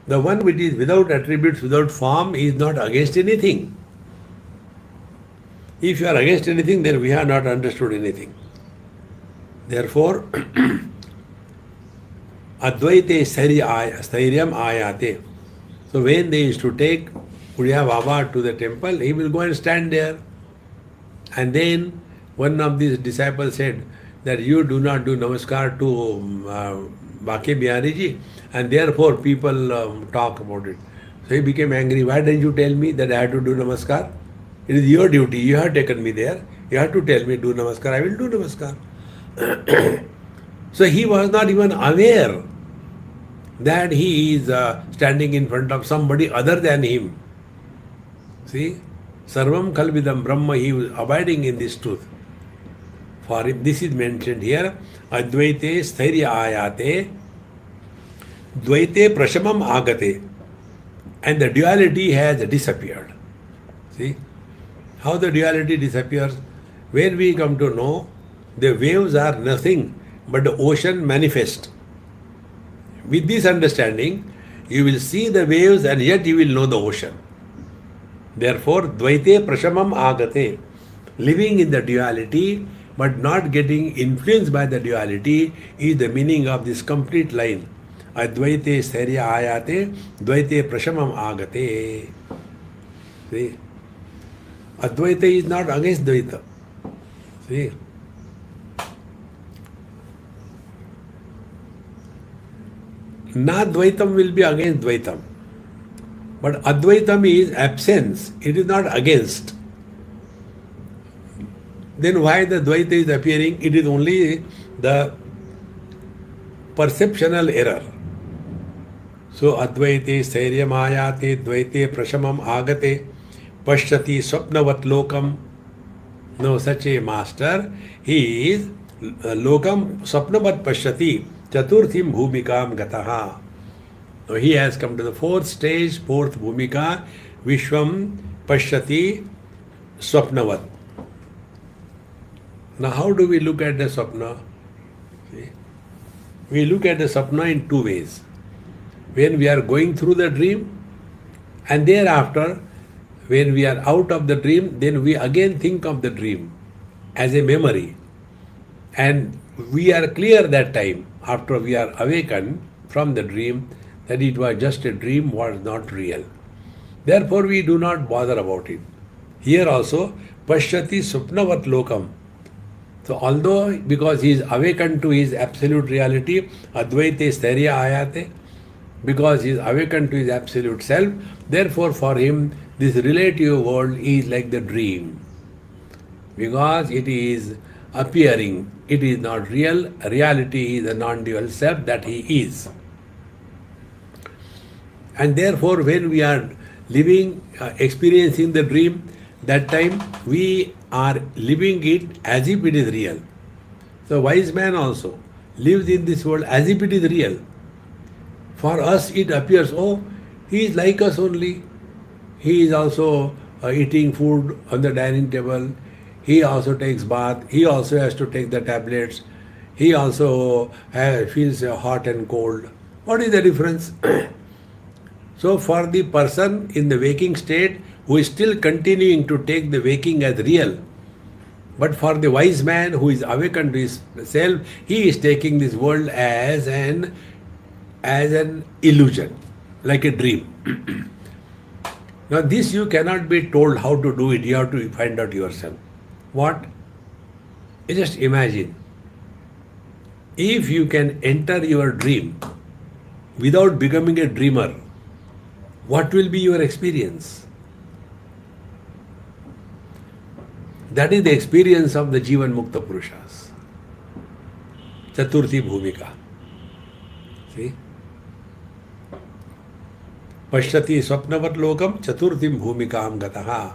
The one which is without attributes, without form, is not against anything. If you are against anything, then we have not understood anything. Therefore, Advaite Stairyam Ayate. So when they used to take Uriya Baba to the temple, he will go and stand there. And then one of these disciples said that you do not do namaskar to Bake Bihari ji, and therefore people talk about it. So he became angry. Why didn't you tell me that I have to do namaskar? It is your duty. You have taken me there. You have to tell me do namaskar. I will do namaskar. So he was not even aware that he is standing in front of somebody other than him. See, Sarvam Kalvidam Brahma, he was abiding in this truth. For him, this is mentioned here. Advaite Sthairya Ayate, Dvaite Prashamam Agate. And the duality has disappeared. See, how the duality disappears? When we come to know the waves are nothing but the ocean manifest. With this understanding, you will see the waves and yet you will know the ocean. Therefore, Dvaite Prashamam Agate, living in the duality but not getting influenced by the duality is the meaning of this complete line. Advaite Sthairya Ayate, Dvaite Prashamam Agate. See, Advaita is not against Dvaita. See, not Dvaitam will be against Dvaitam. But Advaitam is absence. It is not against. Then why the Dvaita is appearing? It is only the perceptional error. So Advaite Stairyam Ayate Dvaite Prashamam Agate Pashyati Swapnavat Lokam. No such a master. He is Lokam Swapnavat Pashyati Chaturthim Bhumikam Gataha. Now he has come to the fourth stage, fourth Bhumika, Vishwam Pashyati Swapnavat. Now how do we look at the Swapna? See? We look at the Swapna in two ways. When we are going through the dream, and thereafter when we are out of the dream, then we again think of the dream as a memory. And we are clear that time, after we are awakened from the dream, that it was just a dream, was not real. Therefore we do not bother about it. Here also, Pashyati Supnavat Lokam. So although, because he is awakened to his absolute reality, Advaite Sthairya Ayate, because he is awakened to his absolute self, therefore for him this relative world is like the dream. Because it is appearing, it is not real. Reality is a non-dual self that he is. And therefore when we are living, experiencing the dream, that time we are living it as if it is real. So wise man also lives in this world as if it is real. For us it appears, oh, he is like us only. He is also eating food on the dining table. He also takes bath. He also has to take the tablets. He also feels hot and cold. What is the difference? So for the person in the waking state who is still continuing to take the waking as real, but for the wise man who is awakened to his self, he is taking this world as an illusion, like a dream. Now this you cannot be told how to do it, you have to find out yourself. What? You just imagine, if you can enter your dream without becoming a dreamer, what will be your experience? That is the experience of the Jivan Mukta Purushas. Chaturthi Bhumika. See? Pashyati Swapnavat Lokam Chaturthim Bhumikam Gataha.